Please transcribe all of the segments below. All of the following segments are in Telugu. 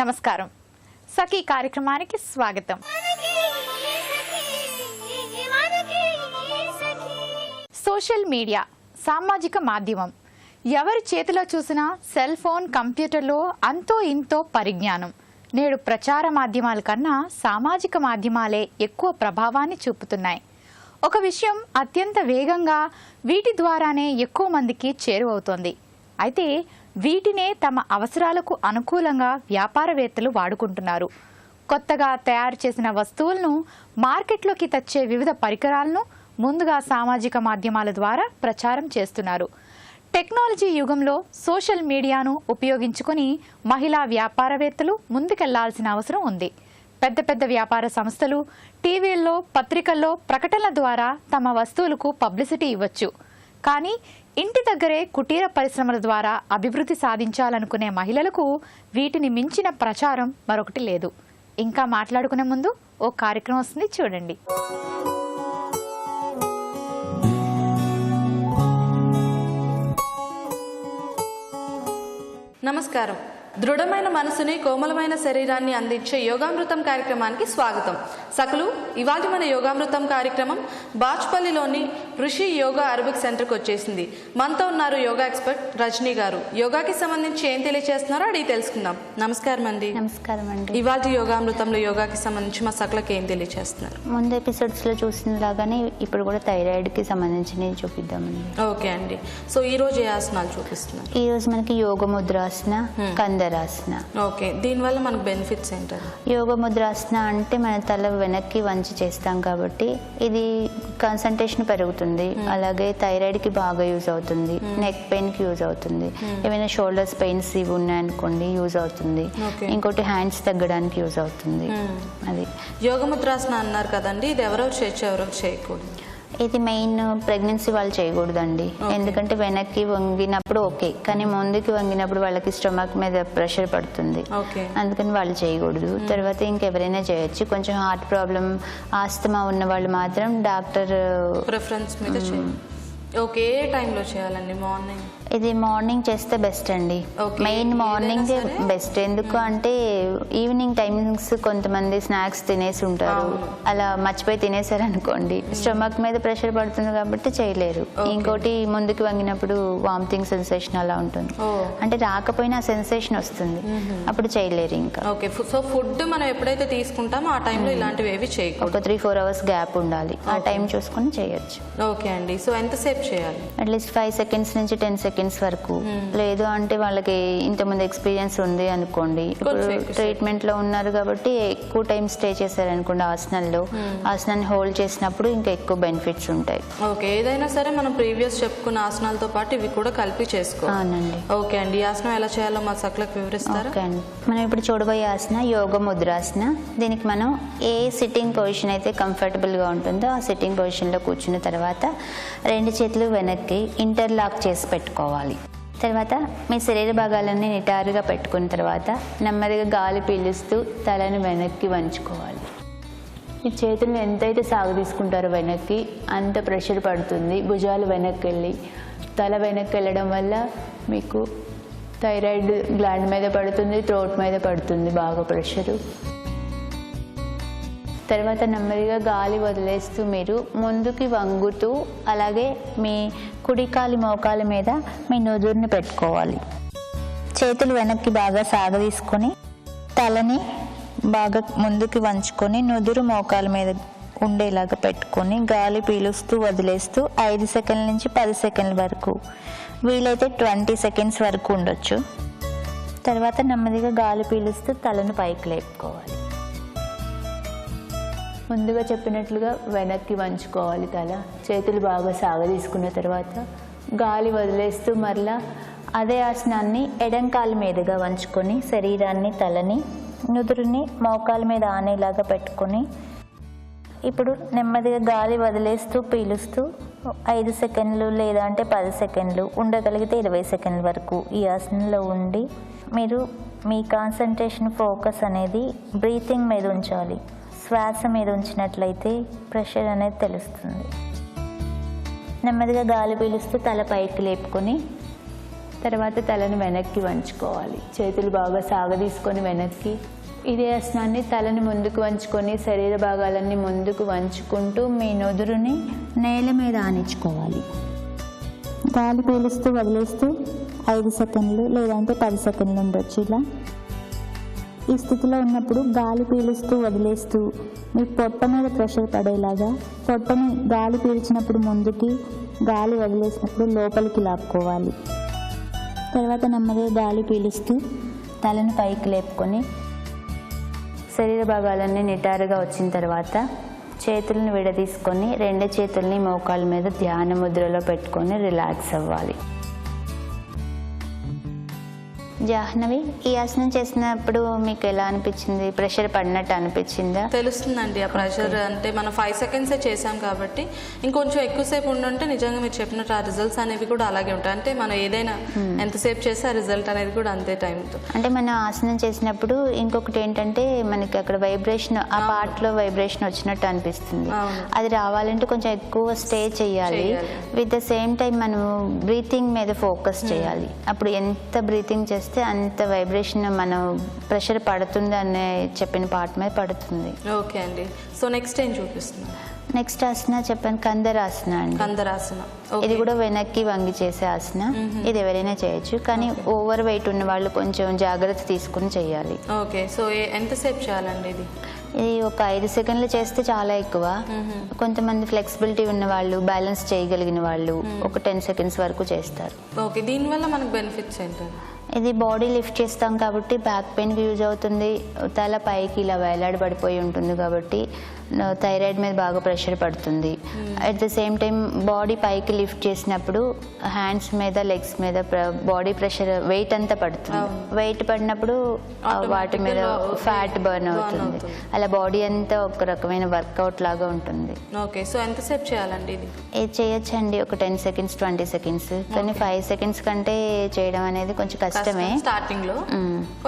నమస్కారం. సఖీ కార్యక్రమానికి స్వాగతం. సోషల్ మీడియా సామాజిక మాధ్యమం. ఎవరి చేతిలో చూసినా సెల్ ఫోన్, కంప్యూటర్లో అంతో ఇంతో పరిజ్ఞానం. నేడు ప్రచార మాధ్యమాల కన్నా సామాజిక మాధ్యమాలే ఎక్కువ ప్రభావాన్ని చూపుతున్నాయి. ఒక విషయం అత్యంత వేగంగా వీటి ద్వారానే ఎక్కువ మందికి చేరువవుతోంది. అయితే వీటినే తమ అవసరాలకు అనుకూలంగా వ్యాపారవేత్తలు వాడుకుంటున్నారు. కొత్తగా తయారు చేసిన వస్తువులను మార్కెట్లోకి తెచ్చే వివిధ పరికరాలను ముందుగా సామాజిక మాధ్యమాల ద్వారా ప్రచారం చేస్తున్నారు. టెక్నాలజీ యుగంలో సోషల్ మీడియాను ఉపయోగించుకుని మహిళా వ్యాపారవేత్తలు ముందుకెళ్లాల్సిన అవసరం ఉంది. పెద్ద పెద్ద వ్యాపార సంస్థలు టీవీల్లో, పత్రికల్లో ప్రకటనల ద్వారా తమ వస్తువులకు పబ్లిసిటీ ఇవ్వచ్చు. కానీ ఇంటి దగ్గరే కుటీర పరిశ్రమల ద్వారా అభివృద్ధి సాధించాలనుకునే మహిళలకు వీటిని మించిన ప్రచారం మరొకటి లేదు. ఇంకా మాట్లాడుకునే ముందు ఓ కార్యక్రమం వస్తుంది, చూడండి. నమస్కారం. దృఢమైన మనసుని, కోమలమైన శరీరాన్ని అందించే యోగామృతం కార్యక్రమానికి స్వాగతం. సకలు ఇవాళ మన యోగామృతం కార్యక్రమం బాచ్పల్లిలోని ఋషి యోగా అరబిక్ సెంటర్కి వచ్చేసింది. మనతో ఉన్నారు యోగా ఎక్స్పర్ట్ రజనీ గారు. యోగాకి సంబంధించి ఏం తెలియజేస్తున్నారో అడిగి తెలుసుకుందాం. నమస్కారం అండి. నమస్కారం అండి. ఇవాళ యోగామృతంలో యోగాకి సంబంధించి మా సకలకి ఏం తెలియజేస్తున్నారు? ముందు ఎపిసోడ్స్లో చూసిన లాగానే ఇప్పుడు కూడా థైరాయిడ్కి సంబంధించినవి చూపిద్దామండి. ఓకే అండి. సో ఈ రోజు ఏ ఆసనాలు చూపిస్తున్నారు? ఈ రోజు మనకి యోగ ముద్రాసన, కందరాసన. ఓకే, దీనివల్ల మనకు బెనిఫిట్స్ ఏంటారు? యోగ ముద్రాసన అంటే మన తల వెనక్కి వంచి చేస్తాం కాబట్టి ఇది కాన్సంట్రేషన్ పెరుగుతుంది. అలాగే థైరాయిడ్కి బాగా యూజ్ అవుతుంది, నెక్ పెయిన్కి యూజ్ అవుతుంది, ఏమైనా షోల్డర్స్ పెయిన్స్ ఇవి ఉన్నాయనుకోండి యూజ్ అవుతుంది. ఇంకోటి హ్యాండ్స్ తగ్గడానికి యూజ్ అవుతుంది. అది యోగ ముద్రాసన అన్నారు కదండి, ఇది ఎవరెవరు చేయొచ్చు, ఎవరెవరు చేయకూడదు? ఇది మెయిన్ ప్రెగ్నెన్సీ వాళ్ళు చేయకూడదండి. ఎందుకంటే వెనక్కి వంగినప్పుడు ఓకే, కానీ ముందుకి వంగినప్పుడు వాళ్ళకి స్టమక్ మీద ప్రెషర్ పడుతుంది, అందుకని వాళ్ళు చేయకూడదు. తర్వాత ఇంకెవరైనా చేయొచ్చు. కొంచెం హార్ట్ ప్రాబ్లం, ఆస్తమా ఉన్న వాళ్ళు మాత్రం డాక్టర్ ప్రిఫరెన్స్ మీద చేయాలి. ఓకే, ఏ టైంలో చేయాలండి? మార్నింగ్? ఇది మార్నింగ్ చేస్తే బెస్ట్ అండి. Main morning best. ఎందుకు అంటే ఈవినింగ్ టైమింగ్స్ కొంతమంది స్నాక్స్ తినేసి ఉంటారు, అలా మర్చిపోయి తినేసారు అనుకోండి, స్టమక్ మీద ప్రెషర్ పడుతుంది కాబట్టి చేయలేరు. ఇంకోటి ముందుకు వంగినప్పుడు వామిటింగ్ సెన్సేషన్ అలా ఉంటుంది, అంటే రాకపోయినా సెన్సేషన్ వస్తుంది, అప్పుడు చేయలేరు. ఇంకా ఓకే, సో ఫుడ్ మనం ఎప్పుడైతే తీసుకుంటామో ఆ టైంలో ఇలాంటివి ఏవి చేయకూడదు. ఒక 3-4 అవర్స్ గ్యాప్ ఉండాలి, ఆ టైం చూసుకొని చేయొచ్చు. ఓకే అండి. సో ఎంతసేపు చేయాలి? అట్లీస్ట్ 5 seconds నుంచి 10 seconds వరకు. లేదు అంటే వాళ్ళకి ఇంతకుముందు ఎక్స్పీరియన్స్ ఉంది అనుకోండి, ఇప్పుడు ట్రీట్మెంట్ లో ఉన్నారు కాబట్టి ఎక్కువ టైం స్టే చేశారు అనుకోండి ఆసనాల్లో, ఆసనాన్ని హోల్డ్ చేసినప్పుడు ఇంకా ఎక్కువ బెనిఫిట్స్ ఉంటాయి. ఓకే, ఏదైనా సరే మనం ప్రీవియస్ చెప్పుకున్న ఆసనాలతో పాటు ఇవి కూడా కలిపి చేసుకోవాలి. అవునండి. ఓకే అండి, ఈ ఆసనం ఎలా చేయాలో మా సకలకు వివరిస్తారా? ఓకే అండి. మనం ఇప్పుడు చూడబోయే ఆసన యోగ ముద్రాసన. దీనికి మనం ఏ సిట్టింగ్ పొజిషన్ అయితే కంఫర్టబుల్ గా ఉంటుందో ఆ సిట్టింగ్ పొజిషన్ లో కూర్చున్న తర్వాత 2 చేతులు వెనక్కి ఇంటర్లాక్ చేసి పెట్టుకోవాలి. తర్వాత మీ శరీర భాగాలన్నీ నిటారుగా పెట్టుకున్న తర్వాత నెమ్మదిగా గాలి పీలుస్తూ తలను వెనక్కి వంచుకోవాలి. ఈ చేతులను ఎంతైతే సాగు తీసుకుంటారో వెనక్కి అంత ప్రెషర్ పడుతుంది. భుజాలు వెనక్కి వెళ్ళి తల వెనక్కి వెళ్ళడం వల్ల మీకు థైరాయిడ్ గ్లాండ్ మీద పడుతుంది, థ్రోట్ మీద పడుతుంది బాగా ప్రెషరు. తర్వాత నెమ్మదిగా గాలి వదిలేస్తూ మీరు ముందుకి వంగుతూ అలాగే మీ కుడికాలి మోకాలి మీద మీ నుదురుని పెట్టుకోవాలి. చేతులు వెనక్కి బాగా సాగదీసుకొని తలని బాగా ముందుకి వంచుకొని నుదురు మోకాల మీద ఉండేలాగా పెట్టుకొని గాలి పీలుస్తూ వదిలేస్తూ 5 సెకండ్ల నుంచి 10 సెకండ్ల వరకు, వీలైతే 20 seconds వరకు ఉండొచ్చు. తర్వాత నెమ్మదిగా గాలి పీలుస్తూ తలను పైకి లేపుకోవాలి. ముందుగా చెప్పినట్లుగా వెనక్కి వంచుకోవాలి తల. చేతులు బాగా సాగదీసుకున్న తర్వాత గాలి వదిలేస్తూ మరలా అదే ఆసనాన్ని ఎడంకాలు మీదుగా వంచుకొని శరీరాన్ని, తలని, నుదురుని మోకాల మీద ఆనేలాగా పెట్టుకొని ఇప్పుడు నెమ్మదిగా గాలి వదిలేస్తూ పీలుస్తూ 5 సెకండ్లు లేదా అంటే 10 సెకండ్లు, ఉండగలిగితే 20 సెకండ్ల వరకు ఈ ఆసనంలో ఉండి మీరు మీ కాన్సంట్రేషన్, ఫోకస్ అనేది బ్రీతింగ్ మీద ఉంచాలి. శ్వాస మీద ఉంచినట్లయితే ప్రెషర్ అనేది తెలుస్తుంది. నెమ్మదిగా గాలి పీలుస్తూ తల పైకి లేపుకొని తర్వాత తలను వెనక్కి వంచుకోవాలి. చేతులు బాగా సాగదీసుకొని వెనక్కి. ఇదే ఆసనాన్ని తలని ముందుకు వంచుకొని శరీర భాగాలన్నీ ముందుకు వంచుకుంటూ మీ నుదురుని నేల మీద ఆనించుకోవాలి. గాలి పీలుస్తూ వదిలేస్తూ 5 సెకండ్లు లేదంటే 10 సెకండ్లు ఉండొచ్చు. ఇలా ఈ స్థితిలో ఉన్నప్పుడు గాలి పీలుస్తూ వదిలేస్తూ మీ పొట్ట మీద ప్రెషర్ పడేలాగా పొట్టని గాలి పీల్చినప్పుడు ముందుకి, గాలి వదిలేసినప్పుడు లోపలికి లాక్కోవాలి. తర్వాత నెమ్మదిగా గాలి పీలుస్తూ తలను పైకి లేపుకొని శరీర భాగాలన్నీ నిటారుగా వచ్చిన తర్వాత చేతులను విడదీసుకొని 2 చేతుల్ని మోకాళ్ళ మీద ధ్యాన ముద్రలో పెట్టుకొని రిలాక్స్ అవ్వాలి. జాహ్నవి, ఈ ఆసనం చేసినప్పుడు మీకు ఎలా అనిపించింది? ప్రెషర్ పడినట్టు అనిపించిందా? తెలుస్తుందండి ఆ ప్రెషర్. అంటే మనం 5 సెకండ్సే చేసాం కాబట్టి ఇంకొంచెం ఎక్కువసేపు ఉండుంటే నిజంగా మీరు చెప్పినట్టు ఆ రిజల్ట్స్ అనేవి కూడా అలాగే ఉంటాయి. అంటే మనం ఏదైనా ఎంతసేపు చేస్తే ఆ రిజల్ట్ అనేది కూడా అంతే టైంతో. అంటే మనం ఆసనం చేసినప్పుడు ఇంకొకటి ఏంటంటే మనకి అక్కడ వైబ్రేషన్, ఆ పార్ట్లో వైబ్రేషన్ వచ్చినట్టు అనిపిస్తుంది. అది రావాలంటే కొంచెం ఎక్కువ స్టే చేయాలి. విత్ ద సేమ్ టైం మనం బ్రీతింగ్ మీద ఫోకస్ చేయాలి. అప్పుడు ఎంత బ్రీతింగ్ చేస్తే అంత వైబ్రేషన్ మనం ప్రెషర్ పడుతుంది అనే చెప్పిన పార్ట్ మీద పడుతుంది. ఓకే అండి. సో నెక్స్ట్ ఏం చూపిస్తున్నారు? నెక్స్ట్ ఆసన చెప్పాను, కందరాసన అండి. కందరాసన ఇది కూడా వెనక్కి వంగి చేసే ఆసన. ఇది ఎవరైనా చేయొచ్చు, కానీ ఓవర్ వెయిట్ ఉన్న వాళ్ళు కొంచెం జాగ్రత్త తీసుకుని చేయాలి. ఓకే. సో ఎంతసేపు చేయాలండి ఇది? ఇది ఒక 5 సెకండ్లు చేస్తే చాలా ఎక్కువ. కొంతమంది ఫ్లెక్సిబిలిటీ ఉన్న వాళ్ళు, బ్యాలెన్స్ చేయగలిగిన వాళ్ళు ఒక 10 సెకండ్స్ వరకు చేస్తారు. ఓకే. దీనివల్ల మనకు బెనిఫిట్స్ ఏంటండి? ఇది బాడీ లిఫ్ట్ చేస్తాం కాబట్టి బ్యాక్ పెయిన్కి యూజ్ అవుతుంది. తల పైకి ఇలా వేలాడబడిపోయి ఉంటుంది కాబట్టి థైరాయిడ్ మీద బాగా ప్రెషర్ పడుతుంది. At the same time body పైకి లిఫ్ట్ చేసినప్పుడు హ్యాండ్స్ మీద, లెగ్స్ మీద బాడీ ప్రెషర్, వెయిట్ అంతా పడుతుంది. వెయిట్ పడినప్పుడు వాటి మీద ఫ్యాట్ బర్న్ అవుతుంది. అలా బాడీ అంతా ఒక రకమైన వర్కౌట్ లాగా ఉంటుంది. ఓకే. సో ఎంతసేపు చేయాలండి ఇది? ఇది చేయొచ్చండి ఒక 10 సెకండ్స్, 20 సెకండ్స్. కానీ 5 సెకండ్స్ కంటే చేయడం అనేది కొంచెం కష్టమే స్టార్టింగ్ లో.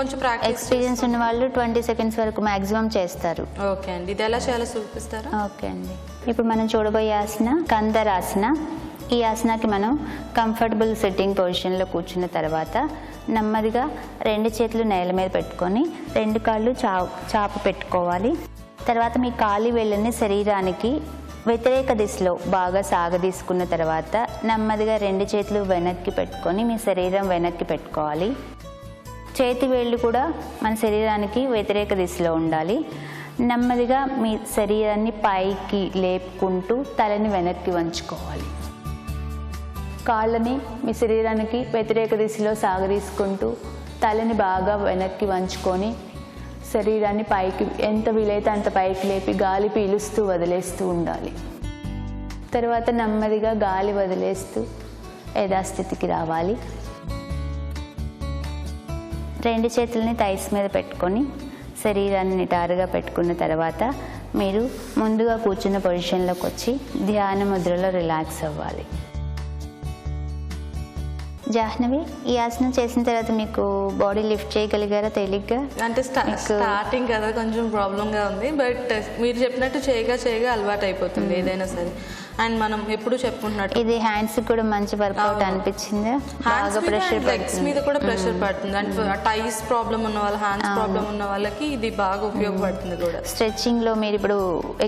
కొంచెం ప్రాక్టీస్ ఎక్స్పీరియన్స్ ఉన్న వాళ్ళు 20 సెకండ్స్ వరకు మాక్సిమం చేస్తారు. ఓకే అండి. ఇది ఎలా చేయాలో చూపిస్తారా? ఓకే అండి. ఇప్పుడు మనం చూడబోయే ఆసన కందరాసన. ఈ ఆసనకి మనం కంఫర్టబుల్ సిట్టింగ్ పొజిషన్లో కూర్చున్న తర్వాత నెమ్మదిగా 2 చేతులు నేల మీద పెట్టుకొని 2 కాళ్ళు చాపు పెట్టుకోవాలి. తర్వాత మీ కాలి వేళ్ళని శరీరానికి వ్యతిరేక దిశలో బాగా సాగదీసుకున్న తర్వాత నెమ్మదిగా 2 చేతులు వెనక్కి పెట్టుకొని మీ శరీరం వెనక్కి పెట్టుకోవాలి. చేతి వేళ్ళు కూడా మన శరీరానికి వ్యతిరేక దిశలో ఉండాలి. నెమ్మదిగా మీ శరీరాన్ని పైకి లేపుకుంటూ తలని వెనక్కి వంచుకోవాలి. కాళ్ళని మీ శరీరానికి వ్యతిరేక దిశలో సాగదీసుకుంటూ తలని బాగా వెనక్కి వంచుకొని శరీరాన్ని పైకి ఎంత వీలైతే అంత పైకి లేపి గాలి పీలుస్తూ వదిలేస్తూ ఉండాలి. తర్వాత నెమ్మదిగా గాలి వదిలేస్తూ యథాస్థితికి రావాలి. 2 చేతులని థైస్ మీద పెట్టుకొని శరీరాన్ని నిటారుగా పెట్టుకున్న తర్వాత మీరు ముందుగా కూర్చున్న పొజిషన్లోకి వచ్చి ధ్యాన ముద్రలో రిలాక్స్ అవ్వాలి. జాహ్నవి, ఈ ఆసనం చేసిన తర్వాత మీకు బాడీ లిఫ్ట్ చేయగలిగారా తేలిగ్గా? అంటే స్టార్టింగ్ కదా కొంచెం ప్రాబ్లంగా ఉంది. బట్ మీరు చెప్పినట్టు చేయగా అలవాటు అయిపోతుంది ఏదైనా సరే. అండ్ మనం ఎప్పుడు చెప్పుకుంటున్నట్టు ఇది హ్యాండ్స్ కూడా మంచి వర్కౌట్ అనిపించింది. బాగా ప్రెషర్ లెగ్స్ మీద కూడా ప్రెషర్ పడుతుంది. అండ్ టైస్ ప్రాబ్లం ఉన్న వాళ్ళు, హ్యాండ్స్ ప్రాబ్లం ఉన్న వాళ్ళకి ఇది బాగా ఉపయోగపడుతుంది కూడా. స్ట్రెచ్చింగ్ లో మీరు ఇప్పుడు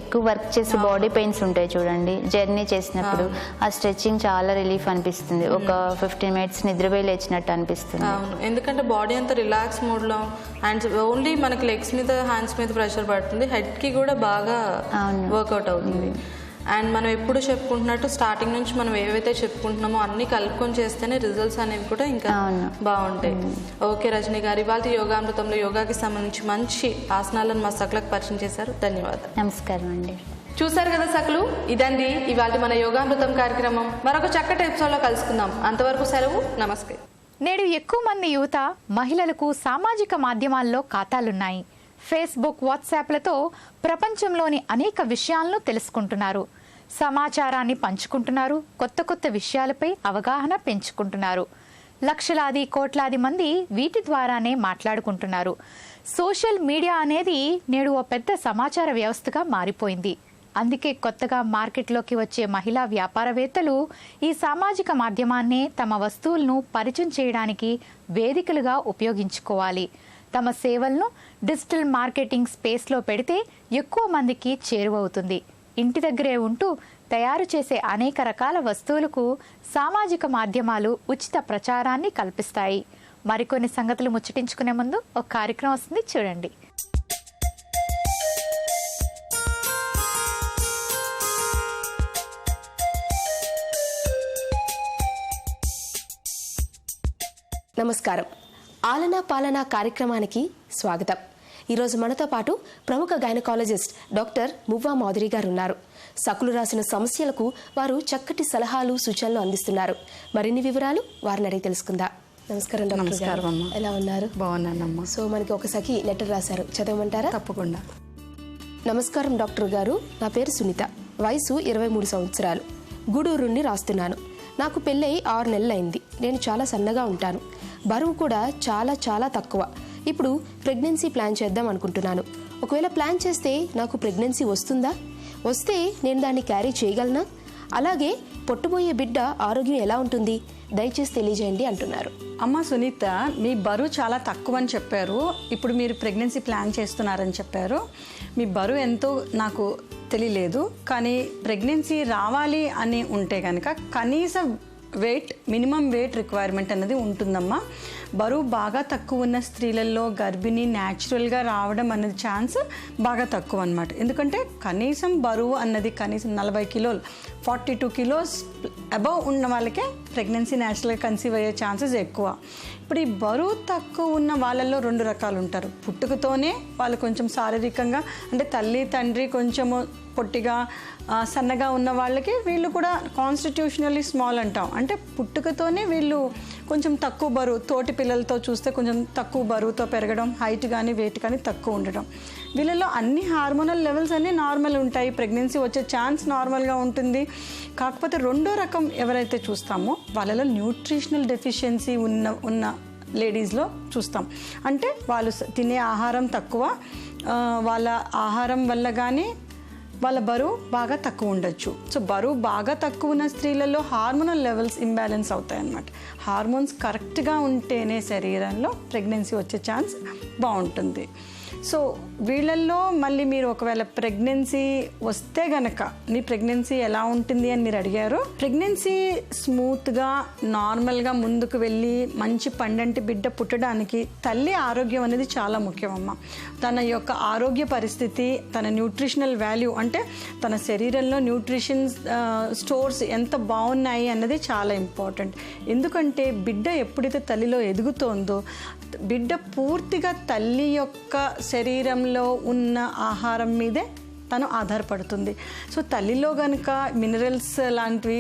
ఎక్కువ వర్క్ చేసి బాడీ పెయిన్స్ ఉంటాయి చూడండి, జర్నీ చేసినప్పుడు ఆ స్ట్రెచ్చింగ్ చాలా రిలీఫ్ అనిపిస్తుంది. ఒక 15 మినిట్స్ నిద్రపోయి లేచినట్టు అనిపిస్తుంది. అవును, ఎందుకంటే బాడీ అంతా రిలాక్స్ మోడ్ లో, అండ్ ఓన్లీ మనకి లెగ్స్ మీద, హ్యాండ్స్ మీద ప్రెషర్ పడుతుంది. హెడ్ కి కూడా బాగా వర్కౌట్ అవుతుంది. అండ్ మనం ఎప్పుడు చెప్పుకుంటున్నట్టు స్టార్టింగ్ నుంచి మనం ఏవైతే చెప్పుకుంటున్నామో అన్ని కలుపుకొని చేస్తేనే రిజల్ట్స్ అనేవి కూడా ఇంకా బాగుంటాయి. ఓకే రజనీ గారు, ఇవాళ యోగామృతంలో యోగాకి సంబంధించి మంచి ఆసనాలను మా సకలకు పరిచయం చేశారు. ధన్యవాదాలు. నమస్కారం అండి. చూసారు కదా సకలు, ఇదండి ఇవాళ మన యోగామృతం కార్యక్రమం. మరొక చక్కటి ఎపిసోడ్లో కలుసుకుందాం. అంతవరకు సెలవు, నమస్తే. నేడు ఎక్కువ మంది యువత, మహిళలకు సామాజిక మాధ్యమాల్లో ఖాతాలున్నాయి. ఫేస్బుక్, వాట్సాప్లతో ప్రపంచంలోని అనేక విషయాలను తెలుసుకుంటున్నారు, సమాచారాన్ని పంచుకుంటున్నారు, కొత్త కొత్త విషయాలపై అవగాహన పెంచుకుంటున్నారు. లక్షలాది, కోట్లాది మంది వీటి ద్వారానే మాట్లాడుకుంటున్నారు. సోషల్ మీడియా అనేది నేడు ఓ పెద్ద సమాచార వ్యవస్థగా మారిపోయింది. అందుకే కొత్తగా మార్కెట్లోకి వచ్చే మహిళా వ్యాపారవేత్తలు ఈ సామాజిక మాధ్యమాన్నే తమ వస్తువులను పరిచయం చేయడానికి వేదికలుగా ఉపయోగించుకోవాలి. తమ సేవలను డిజిటల్ మార్కెటింగ్ స్పేస్లో పెడితే ఎక్కువ మందికి చేరువవుతుంది. ఇంటి దగ్గరే ఉంటూ తయారు చేసే అనేక రకాల వస్తువులకు సామాజిక మాధ్యమాలు ఉచిత ప్రచారాన్ని కల్పిస్తాయి. మరికొన్ని సంగతులు ముచ్చటించుకునే ముందు ఒక కార్యక్రమం వస్తుంది, చూడండి. నమస్కారం. ఆలనా పాలనా కార్యక్రమానికి స్వాగతం. ఈరోజు మనతో పాటు ప్రముఖ గైనకాలజిస్ట్ డాక్టర్ మువ్వా మాధురి గారు ఉన్నారు. సకులు రాసిన సమస్యలకు వారు చక్కటి సలహాలు సూచనలు అందిస్తున్నారు. మరిన్ని వివరాలు వారిని అడిగి తెలుసుకుందాం. నమస్కారం డాక్టర్ గారు, ఎలా ఉన్నారు? బాగున్నానమ్మా. సో మనకి ఒక సఖి లెటర్ రాశారు, చదవమంటారా? తప్పకుండా. నమస్కారం డాక్టర్ గారు, నా పేరు సునీత, వయసు 23 సంవత్సరాలు, గూడూరు నుండి రాస్తున్నాను. నాకు పెళ్ళై 6 నెలలైంది. నేను చాలా సన్నగా ఉంటాను, బరువు కూడా చాలా చాలా తక్కువ. ఇప్పుడు ప్రెగ్నెన్సీ ప్లాన్ చేద్దాం అనుకుంటున్నాను. ఒకవేళ ప్లాన్ చేస్తే నాకు ప్రెగ్నెన్సీ వస్తుందా? వస్తే నేను దాన్ని క్యారీ చేయగలనా? అలాగే పుట్టబోయే బిడ్డ ఆరోగ్యం ఎలా ఉంటుంది? దయచేసి తెలియజేయండి అంటున్నారు. అమ్మ సునీత, మీ బరువు చాలా తక్కువ అని చెప్పారు. ఇప్పుడు మీరు ప్రెగ్నెన్సీ ప్లాన్ చేస్తున్నారని చెప్పారు. మీ బరువు ఎంతో నాకు తెలియలేదు, కానీ ప్రెగ్నెన్సీ రావాలి అని ఉంటే కనుక కనీస వెయిట్, మినిమం వెయిట్ రిక్వైర్మెంట్ అనేది ఉంటుందమ్మా. బరువు బాగా తక్కువ ఉన్న స్త్రీలలో గర్భిణి న్యాచురల్గా రావడం అనేది ఛాన్స్ బాగా తక్కువ అన్నమాట. ఎందుకంటే కనీసం బరువు అన్నది కనీసం 40 కిలోలు, 42 కిలోస్ అబవ్ ఉన్న వాళ్ళకే ప్రెగ్నెన్సీ న్యాచురల్గా కన్సీవ్ అయ్యే ఛాన్సెస్ ఎక్కువ. ఇప్పుడు ఈ బరువు తక్కువ ఉన్న వాళ్ళల్లో 2 రకాలు ఉంటారు. పుట్టుకతోనే వాళ్ళు కొంచెం శారీరకంగా, అంటే తల్లి తండ్రి కొంచెము పొట్టిగా సన్నగా ఉన్న వాళ్ళకి వీళ్ళు కూడా కాన్స్టిట్యూషనల్లీ స్మాల్ అంటాం. అంటే పుట్టుకతోనే వీళ్ళు కొంచెం తక్కువ బరువు, తోటి పిల్లలతో చూస్తే కొంచెం తక్కువ బరువుతో పెరగడం, హైట్ కానీ వెయిట్ కానీ తక్కువ ఉండడం. వీళ్ళలో అన్ని హార్మోనల్ లెవెల్స్ అన్నీ నార్మల్ ఉంటాయి, ప్రెగ్నెన్సీ వచ్చే ఛాన్స్ నార్మల్గా ఉంటుంది. కాకపోతే 2వ రకం ఎవరైతే చూస్తామో వాళ్ళలో న్యూట్రిషనల్ డెఫిషియన్సీ ఉన్న లేడీస్లో చూస్తాం. అంటే వాళ్ళు తినే ఆహారం తక్కువ, వాళ్ళ ఆహారం వల్ల కానీ వాళ్ళ బరువు బాగా తక్కువ ఉండొచ్చు. సో బరువు బాగా తక్కువ ఉన్న స్త్రీలలో హార్మోనల్ లెవెల్స్ ఇంబ్యాలెన్స్ అవుతాయి అన్నమాట. హార్మోన్స్ కరెక్ట్గా ఉంటేనే శరీరంలో ప్రెగ్నెన్సీ వచ్చే ఛాన్స్ బాగుంటుంది. సో వీళ్ళల్లో మళ్ళీ మీరు ఒకవేళ ప్రెగ్నెన్సీ వస్తే గనక మీ ప్రెగ్నెన్సీ ఎలా ఉంటుంది అని మీరు అడిగారు. ప్రెగ్నెన్సీ స్మూత్గా నార్మల్గా ముందుకు వెళ్ళి మంచి పండంటి బిడ్డ పుట్టడానికి తల్లి ఆరోగ్యం అనేది చాలా ముఖ్యమమ్మ. తన యొక్క ఆరోగ్య పరిస్థితి, తన న్యూట్రిషనల్ వాల్యూ, అంటే తన శరీరంలో న్యూట్రిషన్ స్టోర్స్ ఎంత బాగున్నాయి అన్నది చాలా ఇంపార్టెంట్. ఎందుకంటే బిడ్డ ఎప్పుడైతే తల్లిలో ఎదుగుతోందో బిడ్డ పూర్తిగా తల్లి యొక్క శరీరంలో ఉన్న ఆహారం మీదే తను ఆధారపడుతుంది. సో తల్లిలో కనుక మినరల్స్ లాంటివి,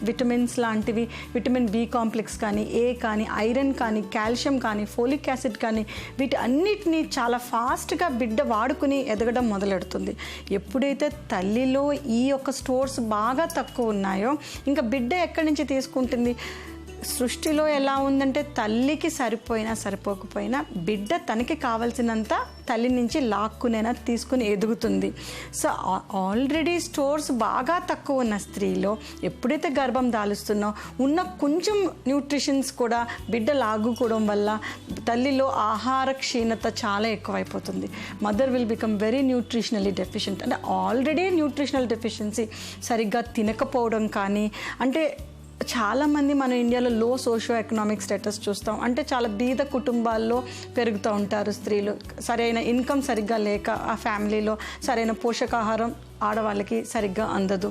విటమిన్స్ లాంటివి, విటమిన్ బి కాంప్లెక్స్ కానీ, ఏ కానీ, ఐరన్ కానీ, కాల్షియం కానీ, ఫోలిక్ యాసిడ్ కానీ, వీటి అన్నిటినీ చాలా ఫాస్ట్గా బిడ్డ వాడుకుని ఎదగడం మొదలెడుతుంది. ఎప్పుడైతే తల్లిలో ఈ యొక్క స్టోర్స్ బాగా తక్కువ ఉన్నాయో ఇంకా బిడ్డ ఎక్కడి నుంచి తీసుకుంటుంది? సృష్టిలో ఎలా ఉందంటే తల్లికి సరిపోకపోయినా బిడ్డ తనకి కావాల్సినంత తల్లి నుంచి లాక్కునైనా తీసుకుని ఎదుగుతుంది. సో ఆల్రెడీ స్టోర్స్ బాగా తక్కువ ఉన్న స్త్రీలో ఎప్పుడైతే గర్భం దాలుస్తున్నో ఉన్న కొంచెం న్యూట్రిషన్స్ కూడా బిడ్డ లాగుకోవడం వల్ల తల్లిలో ఆహార క్షీణత చాలా ఎక్కువైపోతుంది. Mother will become very nutritionally deficient. అంటే ఆల్రెడీ న్యూట్రిషనల్ డెఫిషియన్సీ, సరిగ్గా తినకపోవడం కానీ, అంటే చాలామంది మన ఇండియాలో లో సోషో ఎకనామిక్ స్టేటస్ చూస్తాం. అంటే చాలా బీద కుటుంబాల్లో పెరుగుతూ ఉంటారు స్త్రీలు. సరైన ఇన్కమ్ సరిగ్గా లేక ఆ ఫ్యామిలీలో సరైన పోషకాహారం ఆడవాళ్ళకి సరిగ్గా అందదు.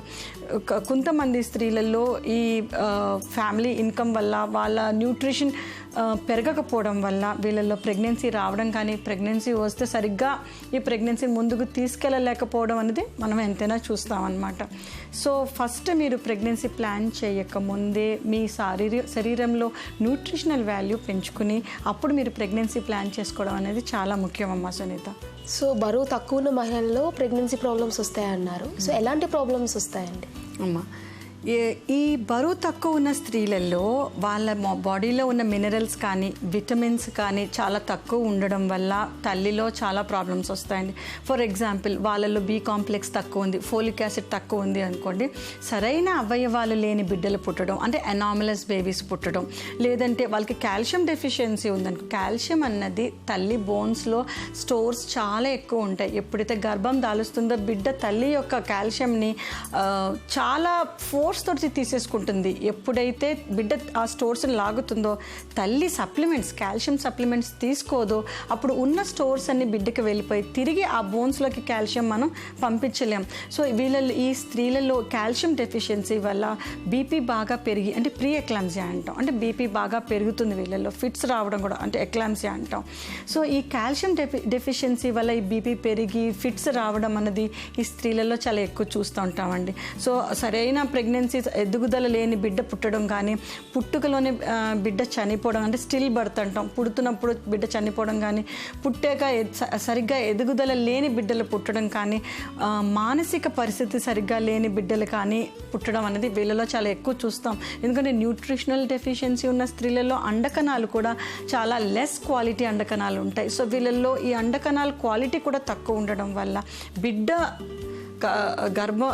కొంతమంది స్త్రీలలో ఈ ఫ్యామిలీ ఇన్కమ్ వల్ల, వాళ్ళ న్యూట్రిషన్ పెరగకపోవడం వల్ల వీళ్ళల్లో ప్రెగ్నెన్సీ రావడం కానీ, ప్రెగ్నెన్సీ వస్తే సరిగ్గా ఈ ప్రెగ్నెన్సీ ముందుకు తీసుకెళ్ళలేకపోవడం అనేది మనం ఎంతైనా చూస్తామన్నమాట. సో ఫస్ట్ మీరు ప్రెగ్నెన్సీ ప్లాన్ చేయకముందే మీ శరీరంలో న్యూట్రిషనల్ వాల్యూ పెంచుకుని అప్పుడు మీరు ప్రెగ్నెన్సీ ప్లాన్ చేసుకోవడం అనేది చాలా ముఖ్యం అమ్మా సునీత. సో బరువు తక్కువ ఉన్న మహిళల్లో ప్రెగ్నెన్సీ ప్రాబ్లమ్స్ వస్తాయన్నారు. సో ఎలాంటి ప్రాబ్లమ్స్ వస్తాయండి? అమ్మా ఈ బరువు తక్కువ ఉన్న స్త్రీలలో వాళ్ళ బాడీలో ఉన్న మినరల్స్ కానీ విటమిన్స్ కానీ చాలా తక్కువ ఉండడం వల్ల తల్లిలో చాలా ప్రాబ్లమ్స్ వస్తాయండి. ఫర్ ఎగ్జాంపుల్ వాళ్ళలో బి కాంప్లెక్స్ తక్కువ ఉంది, ఫోలిక్ యాసిడ్ తక్కువ ఉంది అనుకోండి, సరైన అవయవాలు లేని బిడ్డలు పుట్టడం, అంటే అనామలస్ బేబీస్ పుట్టడం, లేదంటే వాళ్ళకి కాల్షియం డెఫిషియన్సీ ఉందనుకో. కాల్షియం అన్నది తల్లి బోన్స్లో స్టోర్స్ చాలా ఎక్కువ ఉంటాయి. ఎప్పుడైతే గర్భం దాలుస్తుందో బిడ్డ తల్లి యొక్క కాల్షియంని చాలా ఫోర్స్ తోటి తీసేసుకుంటుంది. ఎప్పుడైతే బిడ్డ ఆ స్టోర్స్ని లాగుతుందో, తల్లి సప్లిమెంట్స్ కాల్షియం సప్లిమెంట్స్ తీసుకోదో, అప్పుడు ఉన్న స్టోర్స్ అన్ని బిడ్డకి వెళ్ళిపోయి తిరిగి ఆ బోన్స్లోకి కాల్షియం మనం పంపించలేం. సో ఈ స్త్రీలలో కాల్షియం డెఫిషియన్సీ వల్ల బీపీ బాగా పెరిగి, అంటే ప్రీ ఎక్లాంసియా అంటాం, అంటే బీపీ బాగా పెరుగుతుంది వీళ్ళల్లో, ఫిట్స్ రావడం కూడా అంటే ఎక్లాంసియా అంటాం. సో ఈ కాల్షియం డెఫిషియన్సీ వల్ల ఈ బీపీ పెరిగి ఫిట్స్ రావడం అన్నది ఈ స్త్రీలలో చాలా ఎక్కువ చూస్తూ ఉంటామండి. సో సరైన ప్రెగ్నెన్సీ ఎదుగుదల లేని బిడ్డ పుట్టడం కానీ, పుట్టుకలోనే బిడ్డ చనిపోవడం, అంటే స్టిల్ బర్త్ అంటాం, పుడుతున్నప్పుడు బిడ్డ చనిపోవడం కానీ, పుట్టాక సరిగ్గా ఎదుగుదల లేని బిడ్డలు పుట్టడం కానీ, మానసిక పరిస్థితి సరిగ్గా లేని బిడ్డలు కానీ పుట్టడం అనేది వీళ్ళలో చాలా ఎక్కువ చూస్తాం. ఎందుకంటే న్యూట్రిషనల్ డెఫిషియన్సీ ఉన్న స్త్రీలలో అండకణాలు కూడా చాలా లెస్ క్వాలిటీ అండకణాలు ఉంటాయి. సో వీళ్ళల్లో ఈ అండకణాల క్వాలిటీ కూడా తక్కువ ఉండడం వల్ల బిడ్డ గర్భం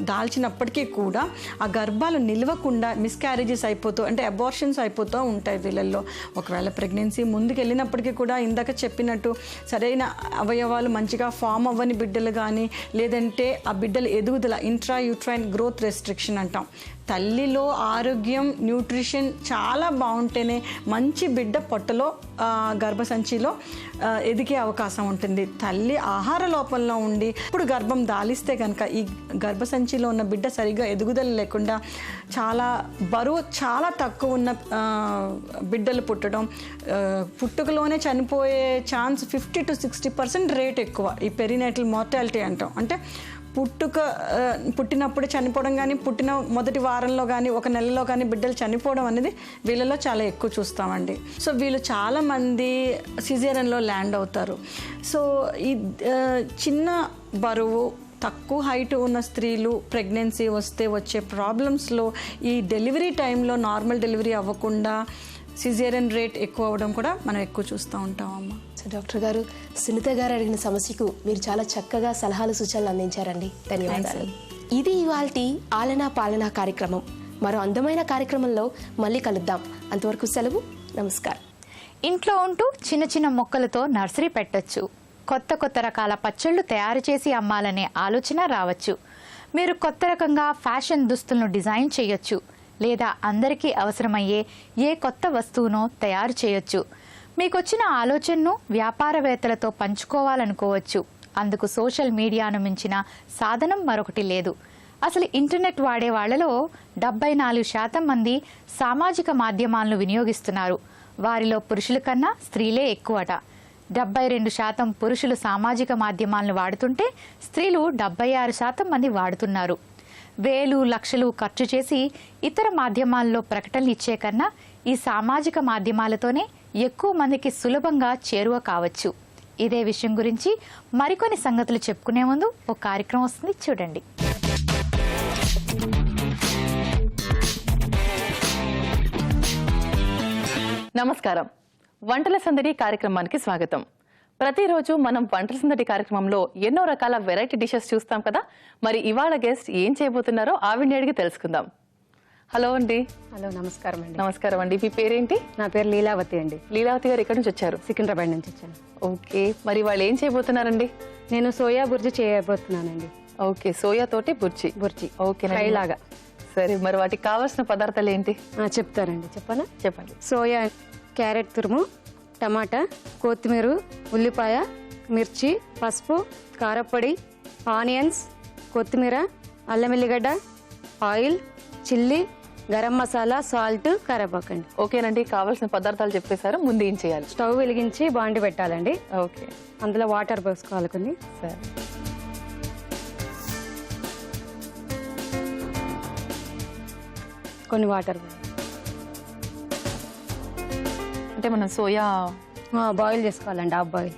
దాల్చినప్పటికీ కూడా ఆ గర్భాలు నిలవకుండా మిస్క్యారేజెస్ అయిపోతూ, అంటే అబార్షన్స్ అయిపోతూ ఉంటాయి వీళ్ళల్లో. ఒకవేళ ప్రెగ్నెన్సీ ముందుకు వెళ్ళినప్పటికీ కూడా ఇందాక చెప్పినట్టు సరైన అవయవాలు మంచిగా ఫామ్ అవ్వని బిడ్డలు కానీ, లేదంటే ఆ బిడ్డల ఎదుగుదల ఇంట్రా యూట్రైన్ గ్రోత్ రెస్ట్రిక్షన్ అంటాం, తల్లిలో ఆరోగ్యం న్యూట్రిషన్ చాలా బాగుంటేనే మంచి బిడ్డ పొట్టలో గర్భసంచిలో ఎదిగే అవకాశం ఉంటుంది. తల్లి ఆహార లోపంలో ఉండి ఇప్పుడు గర్భం దాలిస్తే కనుక ఈ గర్భసంచిలో ఉన్న బిడ్డ సరిగ్గా ఎదుగుదల లేకుండా చాలా బరువు చాలా తక్కువ ఉన్న బిడ్డలు పుట్టడం, పుట్టుకలోనే చనిపోయే ఛాన్స్ 50 to 60% రేట్ ఎక్కువ. ఈ పెరినేటల్ మార్టాలిటీ అంటాం, అంటే పుట్టినప్పుడు చనిపోవడం కానీ, పుట్టిన మొదటి వారంలో కానీ, ఒక నెలలో కానీ బిడ్డలు చనిపోవడం అనేది వీళ్ళలో చాలా ఎక్కువ చూస్తామండి. సో వీళ్ళు చాలామంది సిజేరియన్లో ల్యాండ్ అవుతారు. సో ఈ చిన్న బరువు తక్కువ హైట్ ఉన్న స్త్రీలు ప్రెగ్నెన్సీ వస్తే వచ్చే ప్రాబ్లమ్స్లో ఈ డెలివరీ టైంలో నార్మల్ డెలివరీ అవ్వకుండా సిజేరియన్ రేట్ ఎక్కువ అవ్వడం కూడా మనం ఎక్కువ చూస్తూ ఉంటామమ్మా. సో డాక్టర్ గారు, సునీత గారు అడిగిన సమస్యకు మీరు చాలా చక్కగా సలహాలు సూచనలు అందించారండి. ధన్యవాదాలు. ఇది ఇవాల్టి ఆలనా పాలనా కార్యక్రమం. మరో అందమైన కార్యక్రమంలో మళ్ళీ కలుద్దాం. అంతవరకు సెలవు. నమస్కారం. ఇంట్లో ఉంటూ చిన్న చిన్న మొక్కలతో నర్సరీ పెట్టొచ్చు. కొత్త కొత్త రకాల పచ్చళ్ళు తయారు చేసి అమ్మాలనే ఆలోచన రావచ్చు. మీరు కొత్త రకంగా ఫ్యాషన్ దుస్తులను డిజైన్ చేయొచ్చు, లేదా అందరికీ అవసరమయ్యే ఏ కొత్త వస్తువునో తయారు చేయొచ్చు. మీకొచ్చిన ఆలోచనను వ్యాపారవేత్తలతో పంచుకోవాలనుకోవచ్చు. అందుకు సోషల్ మీడియాను మించిన సాధనం మరొకటి లేదు. అసలు ఇంటర్నెట్ వాడే వాళ్లలో 74% మంది సామాజిక మాధ్యమాలను వినియోగిస్తున్నారు. వారిలో పురుషుల కన్నా స్త్రీలే ఎక్కువట. 72% పురుషులు సామాజిక మాధ్యమాలను వాడుతుంటే స్త్రీలు 76% మంది వాడుతున్నారు. వేలు లక్షలు ఖర్చు చేసి ఇతర మాధ్యమాల్లో ప్రకటనలు ఇచ్చే కన్నా ఈ సామాజిక మాధ్యమాలతోనే ఎక్కువ మందికి సులభంగా చేరువ కావచ్చు. ఇదే విషయం గురించి మరికొన్ని సంగతులు చెప్పుకునే ముందు ఒక కార్యక్రమం వస్తుంది, చూడండి. నమస్కారం. వంటల సందడి కార్యక్రమానికి స్వాగతం. ప్రతిరోజు మనం వంటల సందడి కార్యక్రమంలో ఎన్నో రకాల వెరైటీ డిషెస్ చూస్తాం కదా. మరి ఇవాళ గెస్ట్ ఏం చేయబోతున్నారో ఆవిడని అడిగి తెలుసుకుందాం. హలో అండి. హలో, నమస్కారం అండి. నమస్కారం అండి. మీ పేరేంటి? నా పేరు లీలావతి అండి. లీలావతి గారు ఎక్కడి నుంచి వచ్చారు? సికింద్రాబాద్ నుంచి వచ్చాను. ఓకే, మరి వాళ్ళు ఏం చేయబోతున్నారండి? నేను సోయా బుర్జీ చేయబోతున్నానండి. ఓకే, సోయా తోటి బుర్జీ. ఓకే, ఫ్రై లాగా. సరే, మరి వాటికి కావాల్సిన పదార్థాలు ఏంటి చెప్తారండి. చెప్పనా? చెప్పండి. సోయా, క్యారెట్ తురుము, టమాటా, కొత్తిమీర, ఉల్లిపాయ, మిర్చి, పసుపు, కారపొడి, ఆనియన్స్, కొత్తిమీర, అల్లం వెల్లిగడ్డ, oil, chilli, garam masala, salt, కరివేపాకండి. ఓకేనండి, కావాల్సిన పదార్థాలు చెప్పేశారు. ముందు ఏం చేయాలి? స్టవ్ వెలిగించి బాండి పెట్టాలండి. ఓకే, అందులో వాటర్ పోసుకోవాలి కొన్ని. సరే, కొన్ని వాటర్ అంటే మనం సోయా బాయిల్ చేసుకోవాలండి. Half boil.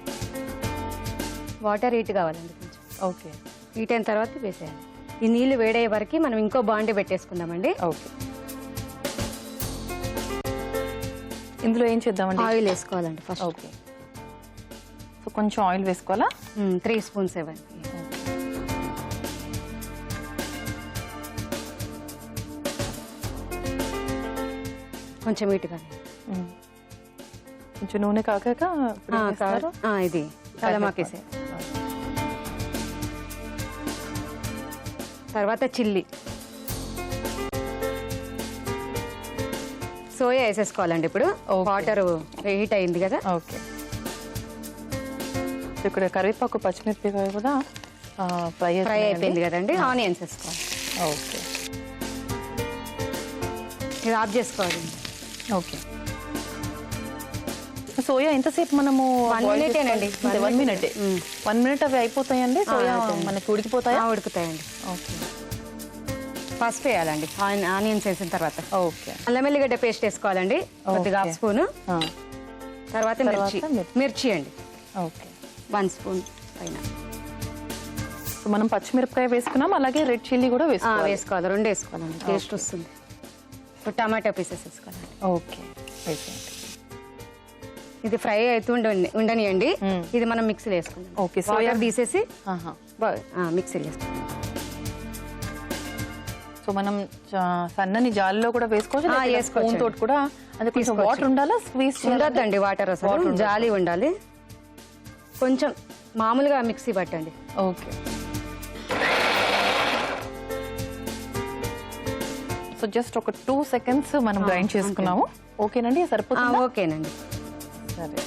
వాటర్ హీట్ కావాలండి కొంచెం. ఓకే, హీట్ అయిన తర్వాత వేసేయాలి. ఈ నీళ్లు వేడయ్యే వరకు మనం ఇంకో బాండి పెట్టేసుకుందామండి. ఓకే. ఇందులో ఏం చేద్దామండి? ఆయిల్ వేసుకోవాలండి ఫస్ట్. ఓకే. సో కొంచెం ఆయిల్ వేసుకోవాలా? 3 స్పూన్స్ ఇవ్వండి. కొంచెం వీటిగా కొంచెం నూనె కాకాక ఇప్పుడు ఏం వేస్తారు? ఇది కలమాకేసే. తర్వాత చిల్లీ, సోయా వేసేసుకోవాలండి. ఇప్పుడు వాటర్ హీట్ అయింది కదా. ఓకే. ఇక్కడ కరివేపాకు పచ్చిమిరపకాయ కూడా ఫ్రై అయిపోయింది కదండి. ఆనియన్స్ వేసుకోవాలి. ఓకే. ఇది ఆఫ్ చేసుకోవాలి. ఓకే. సోయా ఎంతసేపు మనము 1 మినిటేనండి. 1 మినిట్. 1 మినిట్ అవి అయిపోతాయండి. సోయా మనకి ఉడికిపోతాయా? ఉడుకుతాయండి. ఓకే. పసుపు వేయాలండి ఆనియన్స్ వేసిన తర్వాత. ఓకే. అల్లం వెల్లిగడ్డ పేస్ట్ వేసుకోవాలండి కొద్దిగా, 1 స్పూను. తర్వాత మిర్చి అండి. ఓకే. 1 స్పూన్ పైన. మనం పచ్చిమిరపకాయ వేసుకున్నాం, అలాగే రెడ్ చిల్లీ కూడా వేసుకోవాలి. 2 వేసుకోవాలండి, టేస్ట్ వస్తుంది. ఇప్పుడు టమాటా పీసెస్ వేసుకోవాలండి. ఓకే. వేసేయండి. ఇది ఫ్రై అవుతూ ఉండనియండి. ఇది మనం మిక్సీలో వేసుకుందాం. ఓకే. సోయా తీసేసి మిక్సీలో వేసుకుందాం. సో మనం సన్నని జాలిలో కూడా వేసుకోవచ్చు, స్పూన్ తోటి కూడా. అది కొంచెం వాటర్ ఉండాలా? స్క్వీజ్ ఉండొద్దండి వాటర్, అసలు జాలి ఉండాలి. కొంచెం మామూలుగా మిక్సీ పట్టండి. ఓకే. సో జస్ట్ ఒక 2 సెకండ్స్ మనం గ్రైండ్ చేసుకున్నాము. ఓకేనండి, సరిపోతుంది. ఓకేనండి. సరే.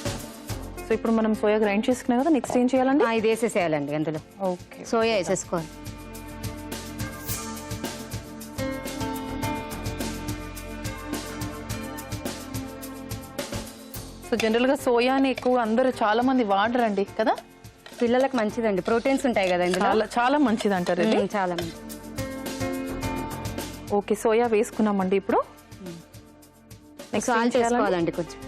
సో ఇప్పుడు మనం సోయా గ్రైండ్ చేసుకున్నాం కదా, నెక్స్ట్ ఏం చేయాలండి? ఇది వేసేసేయాలండి అందులో. ఓకే. సోయా వేసేసుకోవాలి. సో జనరల్ గా సోయాని ఎక్కువ అందరూ చాలా మంది వాడరండి కదా. పిల్లలకు మంచిదండి, ప్రోటీన్స్ ఉంటాయి కదా ఇందులో. చాలా మంచిది అంటారు ఇది. చాలా మంచిది. ఓకే. సోయా వేసుకున్నామండి. ఇప్పుడు సాల్ట్ వేసుకోవాలండి కొంచెం.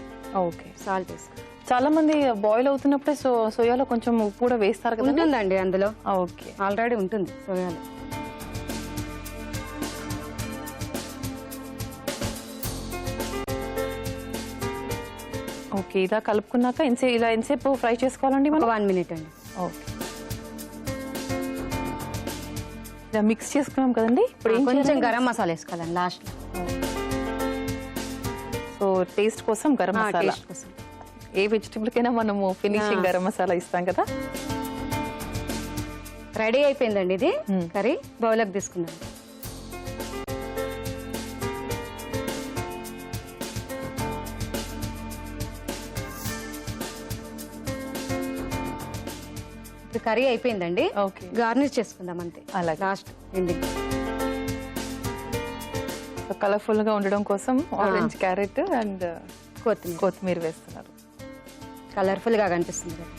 ఓకే. సాల్ట్ వేసుకో. చాలా మంది బాయిల్ అవుతున్నప్పుడే సోయాలో కొంచెం ఉప్పు కూడా వేస్తారు కదా. ఉంటుందండి అందులో. ఓకే. ఆల్రెడీ ఉంటుంది సోయాలో. ఓకే. ఇలా కలుపుకున్నాక ఇలా ఎంతసేపు ఫ్రై చేసుకోవాలండి మనం? 1 మినిట్ అండి. ఓకే. ఇలా మిక్స్ చేసుకున్నాం కదండి. ఇప్పుడు కొంచెం గరం మసాలా వేసుకోవాలండి లాస్ట్. సో టేస్ట్ కోసం గరం మసాలా. ఏ వెజిటబుల్ కైనా మనము ఫినిషింగ్ గరం మసాలా ఇస్తాం కదా. రెడీ అయిపోయిందండి ఇది కర్రీ. బౌల్లోకి తీసుకుందాం. కర్రీ అయిపోయిందండి. గార్నిష్ చేసుకుందాం అంతే. అలాగే లాస్ట్ ఎండింగ్. కలర్ఫుల్ గా ఉండడం కోసం ఆరెంజ్ క్యారెట్ అండ్ కొత్తిమీర వేస్తున్నారు. కలర్ఫుల్ గా కనిపిస్తుంది కదా.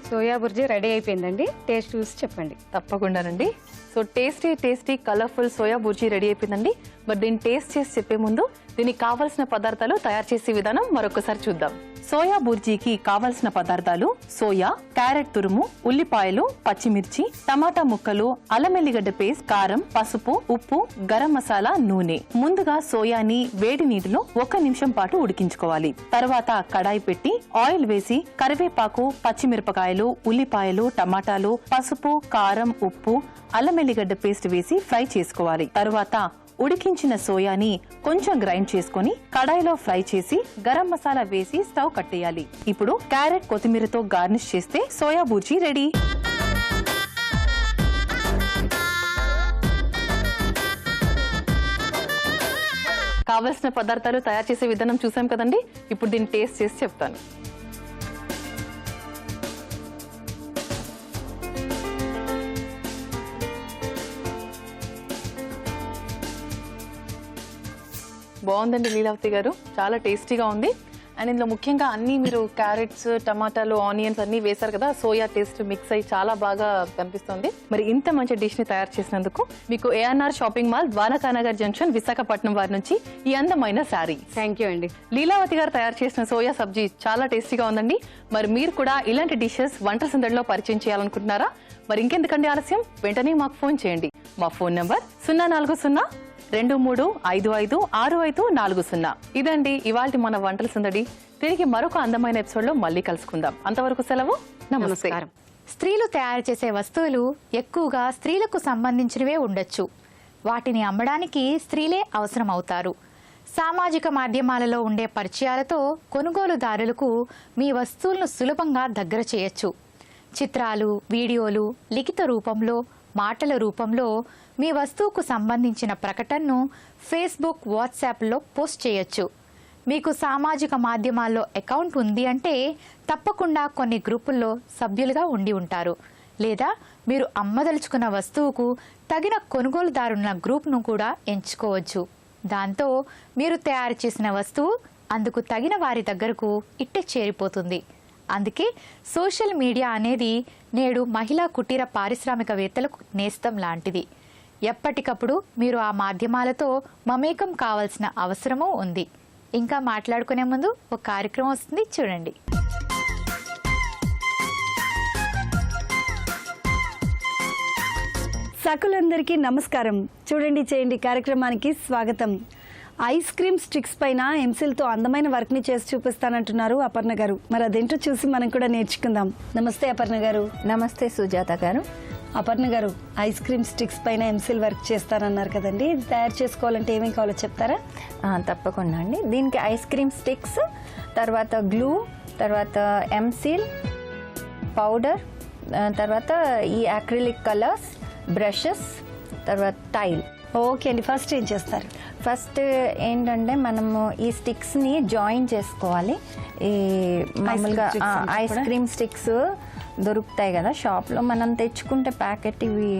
సోయా బుర్జీ రెడీ అయిపోయిందండి. టేస్ట్ చూసి చెప్పండి. తప్పకుండానండి. So tasty colourful soya bhurji ready అయిపోయిందండి. మరి దీన్ని టేస్ట్ చేసి చెప్పే ముందు దీనికి కావాల్సిన పదార్థాలు తయారు చేసే విధానం మరొకసారి చూద్దాం. సోయా బుర్జీకి కావలసిన పదార్థాలు: సోయా, క్యారెట్ తురుము, ఉల్లిపాయలు, పచ్చిమిర్చి, టమాటా ముక్కలు, అల్లం ఎల్లిగడ్డ పేస్ట్, కారం, పసుపు, ఉప్పు, గరం మసాలా, నూనె. ముందుగా సోయాని వేడి నీటిలో 1 నిమిషం పాటు ఉడికించుకోవాలి. తర్వాత కడాయి పెట్టి ఆయిల్ వేసి కరివేపాకు, పచ్చిమిరపకాయలు, ఉల్లిపాయలు, టమాటాలు, పసుపు, కారం, ఉప్పు, అల్లం ఎల్లిగడ్డ పేస్ట్ వేసి ఫ్రై చేసుకోవాలి. తర్వాత ఉడికించిన సోయాని కొంచెం గ్రైండ్ చేసుకుని కడాయిలో ఫ్రై చేసి గరం మసాలా వేసి స్టవ్ కట్టేయాలి. ఇప్పుడు క్యారెట్, కొత్తిమీరతో గార్నిష్ చేస్తే సోయా బుర్జీ రెడీ. కావలసిన పదార్థాలు తయారు చేసే విధానం చూసాం కదండి. ఇప్పుడు దీన్ని టేస్ట్ చేసి చెప్తాను. బాగుందండి లీలావతి గారు, చాలా టేస్టీగా ఉంది. అండ్ ఇందులో ముఖ్యంగా అన్ని మీరు క్యారెట్స్, టమాటాలు, ఆనియన్స్ అన్ని వేశారు కదా, సోయా టేస్ట్ మిక్స్ అయ్యి చాలా బాగా కనిపిస్తుంది. మరి ఇంత మంచి డిష్ ని తయారు చేసినందుకు మీకు ANR shopping mall, Dwarakanagar junction, Visakhapatnam వారి నుంచి ఈ అందమైన శారీ. థ్యాంక్ యూ అండి. లీలావతి గారు తయారు చేసిన సోయా సబ్జీ చాలా టేస్టీగా ఉందండి. మరి మీరు కూడా ఇలాంటి డిషెస్ వంట సందడిలో పరిచయం చేయాలనుకుంటున్నారా? మరి ఇంకెందుకండి ఆలస్యం, వెంటనే మాకు ఫోన్ చేయండి. మా ఫోన్ నంబర్ 040-2355-6540. ఇదండి ఇవాల్టి మన వంటల సందడి. తిరిగి మరొక అందమైన ఎపిసోడ్ లో మళ్ళీ కలుసుకుందాం. అంతవరకు సెలవు, నమస్కారం. స్త్రీలు తయారు చేసే వస్తువులు ఎక్కువగా స్త్రీలకు సంబంధించినవే ఉండొచ్చు. వాటిని అమ్మడానికి స్త్రీలే అవసరం అవుతారు. సామాజిక మాధ్యమాలలో ఉండే పరిచయాలతో కొనుగోలుదారులకు మీ వస్తువులను సులభంగా దగ్గర చేయొచ్చు. చిత్రాలు, వీడియోలు, లిఖిత రూపంలో, మాటల రూపంలో మీ వస్తువుకు సంబంధించిన ప్రకటనను ఫేస్బుక్, వాట్సాప్లో పోస్ట్ చేయొచ్చు. మీకు సామాజిక మాధ్యమాల్లో అకౌంట్ ఉంది అంటే తప్పకుండా కొన్ని గ్రూపుల్లో సభ్యులుగా ఉండి ఉంటారు. లేదా మీరు అమ్మదలుచుకున్న వస్తువుకు తగిన కొనుగోలుదారున్న గ్రూప్ను కూడా ఎంచుకోవచ్చు. దాంతో మీరు తయారు చేసిన వస్తువు అందుకు తగిన వారి దగ్గరకు ఇట్టే చేరిపోతుంది. అందుకే సోషల్ మీడియా అనేది నేడు మహిళా కుటీర పారిశ్రామికవేత్తలకు నేస్తం లాంటిది. ఎప్పటికప్పుడు మీరు ఆ మాధ్యమాలతో మమేకం కావాల్సిన అవసరమూ ఉంది. ఇంకా మాట్లాడుకునే ముందు ఒక కార్యక్రమం వస్తుంది, చూడండి. సకులందరికీ నమస్కారం. చూడండి చేయండి కార్యక్రమానికి స్వాగతం. ఐస్ క్రీమ్ స్టిక్స్ పైన ఎంసిల్తో అందమైన వర్క్ని చేసి చూపిస్తానంటున్నారు అపర్ణ గారు. మరి అదేంటో చూసి మనం కూడా నేర్చుకుందాం. నమస్తే అపర్ణ గారు. నమస్తే సుజాత గారు. అపర్ణ గారు, ఐస్ క్రీమ్ స్టిక్స్ పైన ఎంసిల్ వర్క్ చేస్తారన్నారు కదండి, ఇది తయారు చేసుకోవాలంటే ఏమేమి కావాలో చెప్తారా? తప్పకుండా అండి. దీనికి ఐస్ క్రీమ్ స్టిక్స్, తర్వాత గ్లూ, తర్వాత ఎంసిల్ పౌడర్, తర్వాత ఈ అక్రిలిక్ కలర్స్, బ్రషెస్, తర్వాత టైల్. ఓకే అండి, ఫస్ట్ ఏం చేస్తారు? ఫస్ట్ ఏంటంటే మనము ఈ స్టిక్స్ని జాయిన్ చేసుకోవాలి. ఈ మామూలుగా ఐస్ క్రీమ్ స్టిక్స్ దొరుకుతాయి కదా షాప్లో, మనం తెచ్చుకుంటే ప్యాకెట్ ఇవి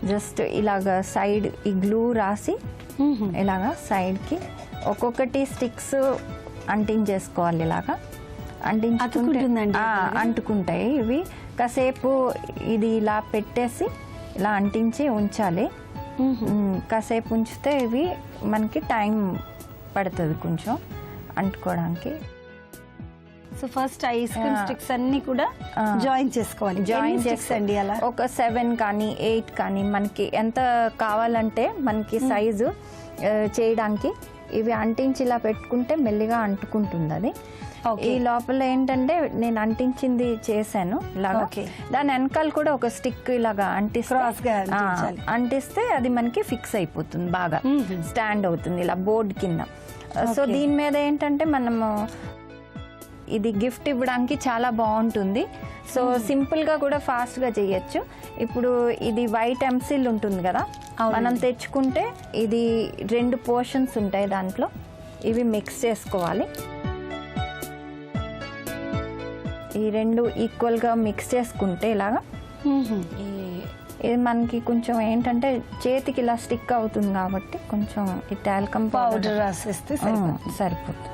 జస్ట్ ఇలాగా సైడ్ ఈ గ్లూ రాసి ఇలాగా సైడ్కి ఒక్కొక్కటి స్టిక్స్ అంటించేసుకోవాలి. ఇలాగా అంటుకుంటాయి ఇవి. కాసేపు ఇది ఇలా పెట్టేసి ఇలా అంటించి ఉంచాలి. కాసేపు ఉంచితే ఇవి మనకి టైం పడుతుంది కొంచెం అంటుకోవడానికి. So first ice cream sticks అన్ని కూడా జాయిన్ చేసుకోవాలి. జాయిన్ చేయండి. అలా ఒక 7 కానీ 8 కానీ మనకి ఎంత కావాలంటే మనకి సైజు చేయడానికి ఇవి అంటించి ఇలా పెట్టుకుంటే మెల్లిగా అంటుకుంటుంది అది. ఈ లోపల ఏంటంటే నేను అంటించింది చేశాను ఇలాగా. దాని వెనకాల కూడా ఒక స్టిక్ ఇలాగా అంటిస్తే అది మనకి ఫిక్స్ అయిపోతుంది, బాగా స్టాండ్ అవుతుంది ఇలా బోర్డ్ కింద. సో దీని మీద ఏంటంటే మనము ఇది గిఫ్ట్ ఇవ్వడానికి చాలా బాగుంటుంది. సో సింపుల్గా కూడా ఫాస్ట్గా చేయొచ్చు. ఇప్పుడు ఇది వైట్ ఎంసిల్ ఉంటుంది కదా, మనం తెచ్చుకుంటే ఇది 2 పోర్షన్స్ ఉంటాయి దాంట్లో. ఇవి మిక్స్ చేసుకోవాలి. ఈ 2 ఈక్వల్గా మిక్స్ చేసుకుంటే ఇలాగా ఇది మనకి కొంచెం ఏంటంటే చేతికి ఇలా స్టిక్ అవుతుంది కాబట్టి కొంచెం ఈ టాల్కమ్ పౌడర్ రాసేస్తే సరిపోతుంది.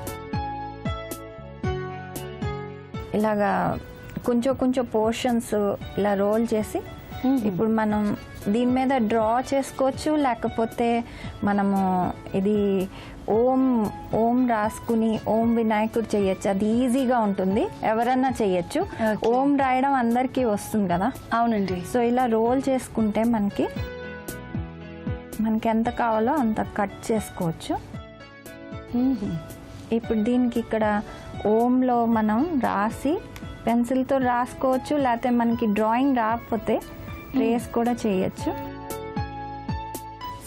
ఇలాగా కొంచెం పోర్షన్స్ ఇలా రోల్ చేసి ఇప్పుడు మనం దీని మీద డ్రా చేసుకోవచ్చు, లేకపోతే మనము ఇది ఓం రాసుకుని ఓం వినాయకుడు చేయొచ్చు. అది ఈజీగా ఉంటుంది, ఎవరన్నా చేయొచ్చు. ఓం రాయడం అందరికీ వస్తుంది కదా. అవునండి. సో ఇలా రోల్ చేసుకుంటే మనకి ఎంత కావాలో అంత కట్ చేసుకోవచ్చు. ఇప్పుడు దీనికి ఇక్కడ ఓంలో మనం రాసి పెన్సిల్తో రాసుకోవచ్చు, లేకపోతే మనకి డ్రాయింగ్ రాకపోతే ట్రేస్ కూడా చేయొచ్చు.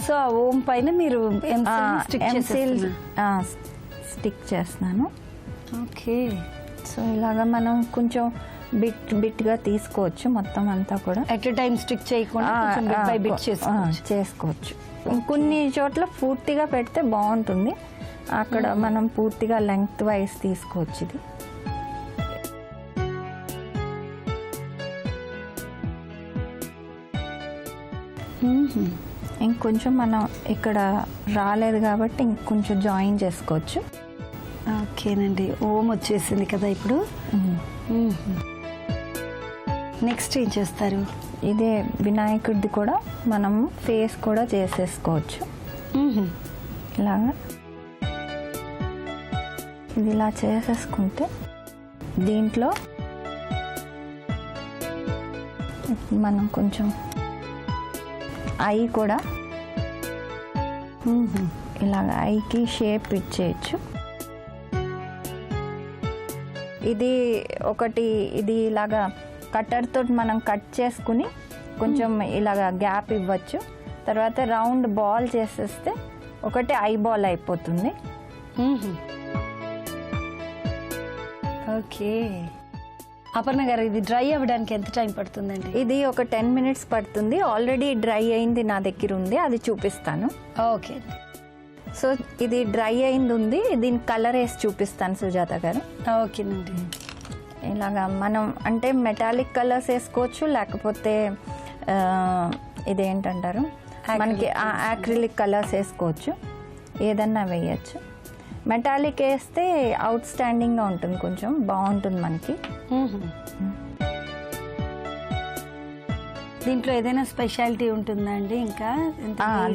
సో ఓం పైన మీరు ఎంసిల్ స్టిక్ చేస్తున్నాను. ఓకే. సో ఇలాగా మనం కొంచెం బిట్గా తీసుకోవచ్చు, మొత్తం అంతా కూడా ఎట్ టైం స్టిక్ చేయకుండా చేసుకోవచ్చు. కొన్ని చోట్ల పూర్తిగా పెడితే బాగుంటుంది, అక్కడ మనం పూర్తిగా లెంగ్త్ వైజ్ తీసుకోవచ్చు. ఇది ఇంకొంచెం మనం ఇక్కడ రాలేదు కాబట్టి ఇంకొంచెం జాయిన్ చేసుకోవచ్చు. ఓకేనండి, ఓం వచ్చేసింది కదా ఇప్పుడు. నెక్స్ట్ ఏం చేస్తారు? ఇదే వినాయకుడిది కూడా మనం ఫేస్ కూడా చేసేసుకోవచ్చు. ఇలాగా ఇది ఇలా చేసేసుకుంటే దీంట్లో మనం కొంచెం ఐ కూడా ఇలాగ ఐకి షేప్ ఇచ్చేయచ్చు. ఇది ఒకటి, ఇది ఇలాగా కట్టర్తో మనం కట్ చేసుకుని కొంచెం ఇలాగ గ్యాప్ ఇవ్వచ్చు. తర్వాత రౌండ్ బాల్ చేసేస్తే ఒకటి ఐ బాల్ అయిపోతుంది. ఓకే అపర్ణ గారు, ఇది డ్రై అవ్వడానికి ఎంత టైం పడుతుందండి? ఇది ఒక 10 minutes పడుతుంది. ఆల్రెడీ డ్రై అయింది నా దగ్గర ఉంది, అది చూపిస్తాను. ఓకే, సో ఇది డ్రై అయింది ఉంది, దీని కలర్ వేసి చూపిస్తాను సుజాత గారు. ఓకేనండి. ఇలాగా మనం అంటే మెటాలిక్ కలర్స్ వేసుకోవచ్చు, లేకపోతే ఇదేంటంటారు మనకి యాక్రిలిక్ కలర్స్ వేసుకోవచ్చు, ఏదన్నా వేయచ్చు. మెటాలిక్ వేస్తే అవుట్ స్టాండింగ్గా ఉంటుంది, కొంచెం బాగుంటుంది మనకి. దీంట్లో ఏదైనా స్పెషాలిటీ ఉంటుందా అండి? ఇంకా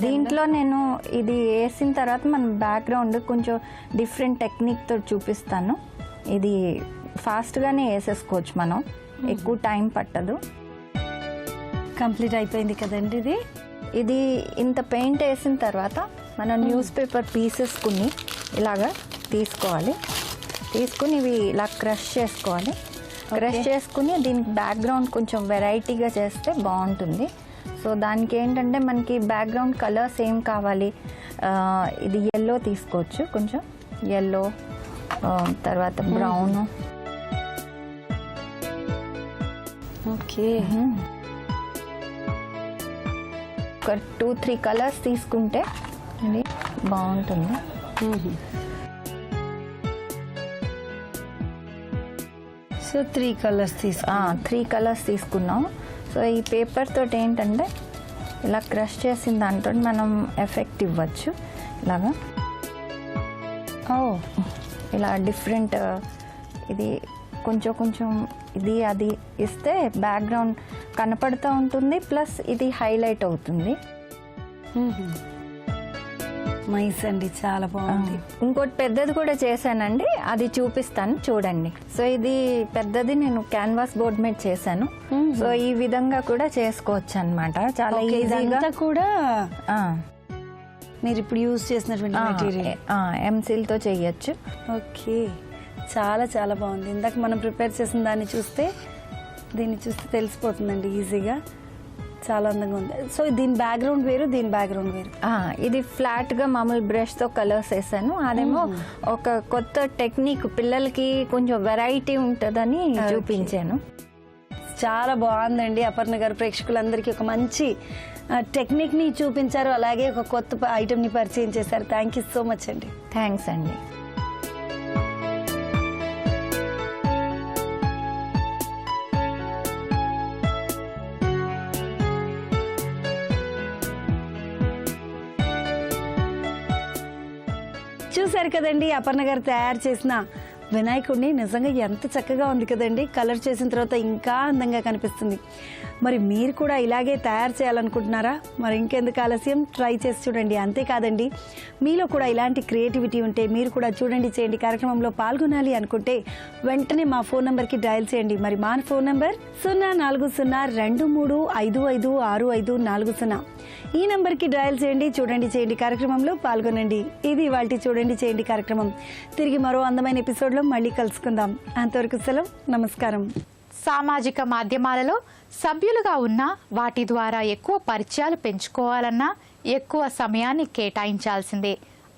దీంట్లో నేను ఇది వేసిన తర్వాత మన బ్యాక్గ్రౌండ్ కొంచెం డిఫరెంట్ టెక్నిక్తో చూపిస్తాను. ఇది ఫాస్ట్గానే వేసేసుకోవచ్చు మనం, ఎక్కువ టైం పట్టదు. కంప్లీట్ అయిపోయింది కదండి. ఇది ఇంత పెయింట్ వేసిన తర్వాత మనం న్యూస్ పేపర్ పీసెస్కుని ఇలాగా తీసుకోవాలి. తీసుకుని ఇవి ఇలా క్రష్ చేసుకోవాలి. క్రష్ చేసుకుని దీనికి బ్యాక్గ్రౌండ్ కొంచెం వెరైటీగా చేస్తే బాగుంటుంది. సో దానికి ఏంటంటే మనకి బ్యాక్గ్రౌండ్ కలర్స్ ఏం కావాలి, ఇది ఎల్లో తీసుకోవచ్చు, కొంచెం ఎల్లో, తర్వాత బ్రౌన్. ఓకే, ఒక 2-3 కలర్స్ తీసుకుంటే ఇది బాగుంటుంది. సో 3 కలర్స్ 3 కలర్స్ తీసుకున్నాం. సో ఈ పేపర్ తోటి ఏంటంటే ఇలా క్రష్ చేసిన దాంతో మనం ఎఫెక్ట్ ఇవ్వచ్చు. ఇలాగా ఇలా డిఫరెంట్, ఇది కొంచెం కొంచెం ఇది అది ఇస్తే బ్యాక్గ్రౌండ్ కనపడుతూ ఉంటుంది, ప్లస్ ఇది హైలైట్ అవుతుంది. నైస్ అండి, చాలా బాగుంది. ఇంకోటి పెద్దది కూడా చేశానండి, అది చూపిస్తాను చూడండి. సో ఇది పెద్దది నేను క్యాన్వాస్ బోర్డ్ మీద చేశాను. సో ఈ విధంగా కూడా చేసుకోవచ్చు అన్నమాట, చాలా ఈజీగా కూడా. మీరు ఇప్పుడు యూజ్ చేసినటువంటి మెటీరియల్ ఎంసిల్తో చేయొచ్చు. ఓకే, చాలా చాలా బాగుంది. ఇందాక మనం ప్రిపేర్ చేసిన దీన్ని చూస్తే తెలిసిపోతుందండి ఈజీగా. చాలా అందంగా ఉంది. సో దీని బ్యాక్గ్రౌండ్ వేరు, దీని బ్యాక్గ్రౌండ్ వేరు. ఇది ఫ్లాట్గా మామూలు బ్రష్తో కలర్స్ వేసాను. అదేమో ఒక కొత్త టెక్నిక్, పిల్లలకి కొంచెం వెరైటీ ఉంటుందని చూపించాను. చాలా బాగుందండి అపర్ణ గారు. ప్రేక్షకులందరికీ ఒక మంచి టెక్నిక్ని చూపించారు, అలాగే ఒక కొత్త ఐటెంని పరిచయం చేశారు. థ్యాంక్ యూ సో మచ్ అండి. థ్యాంక్స్ అండి. చూశారు కదండి అపర్ణ గారు తయారు చేసిన వినాయకుడిని. నిజంగా ఎంత చక్కగా ఉంది కదండి. కలర్ చేసిన తర్వాత ఇంకా అందంగా కనిపిస్తుంది. మరి మీరు కూడా ఇలాగే తయారు చేయాలనుకుంటున్నారా? మరి ఇంకెందుకు ఆలస్యం, ట్రై చేసి చూడండి. అంతేకాదండి, మీలో కూడా ఇలాంటి క్రియేటివిటీ ఉంటే మీరు కూడా చూడండి చేయండి కార్యక్రమంలో పాల్గొనాలి అనుకుంటే వెంటనే మా ఫోన్ నెంబర్కి డయల్ చేయండి. మరి మా ఫోన్ నెంబర్ 040235565540. ఈ నెంబర్కి డయల్ చేయండి, చూడండి చేయండి కార్యక్రమంలో పాల్గొనండి. ఇది ఇవాల్టి చూడండి చేయండి కార్యక్రమం. తిరిగి మరో అందమైన ఎపిసోడ్లో మళ్ళీ కలుసుకుందాం. అంతవరకు సెలవు, నమస్కారం. సామాజిక మాధ్యమాలలో సభ్యులుగా ఉన్న వాటి ద్వారా ఎక్కువ పరిచయాలు పెంచుకోవాలన్నా ఎక్కువ సమయాన్ని కేటాయించాల్సిందే.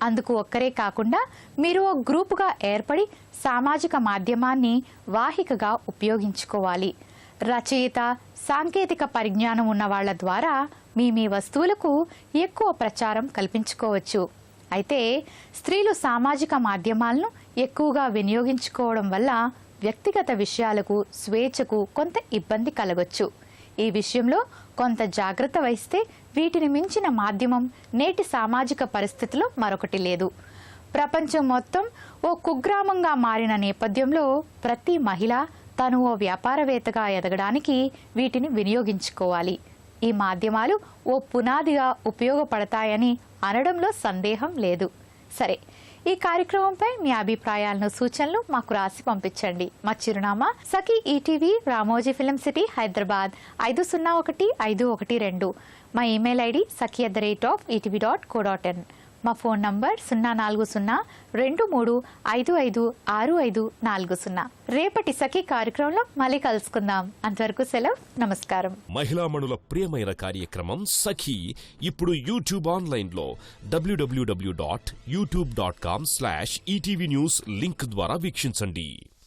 అందుకు ఒక్కరే కాకుండా మీరు ఓ గ్రూపుగా ఏర్పడి సామాజిక మాధ్యమాన్ని వాహికగా ఉపయోగించుకోవాలి. రచయిత, సాంకేతిక పరిజ్ఞానం ఉన్న వాళ్ల ద్వారా మీ వస్తువులకు ఎక్కువ ప్రచారం కల్పించుకోవచ్చు. అయితే స్త్రీలు సామాజిక మాధ్యమాలను ఎక్కువగా వినియోగించుకోవడం వల్ల వ్యక్తిగత విషయాలకు, స్వేచ్ఛకు కొంత ఇబ్బంది కలగొచ్చు. ఈ విషయంలో కొంత జాగ్రత్త వహిస్తే వీటిని మించిన మాధ్యమం నేటి సామాజిక పరిస్థితిలో మరొకటి లేదు. ప్రపంచం మొత్తం ఓ కుగ్రామంగా మారిన నేపథ్యంలో ప్రతి మహిళ తను ఓ వ్యాపారవేత్తగా ఎదగడానికి వీటిని వినియోగించుకోవాలి. ఈ మాధ్యమాలు ఓ పునాదిగా ఉపయోగపడతాయని అనడంలో సందేహం లేదు. సరే, ఈ కార్యక్రమంపై మీ అభిప్రాయాలను, సూచనలు మాకు రాసి పంపించండి. మా చిరునామా Sakhi ETV, Ramoji film city, Hyderabad 501512. మా ఇమెయిల్ ఐడి saki@etv.co.in. మా ఫోన్ నంబర్ 04023556540. రేపటి సఖీ కార్యక్రమంలో మళ్ళీ కలుసుకుందాం. అంతవరకు సెలవు, నమస్కారం. మహిళామణుల ప్రియమైన కార్యక్రమం సఖీ ఇప్పుడు యూట్యూబ్ ఆన్లైన్లో www.youtube.com/ETV News లింక్ ద్వారా వీక్షించండి.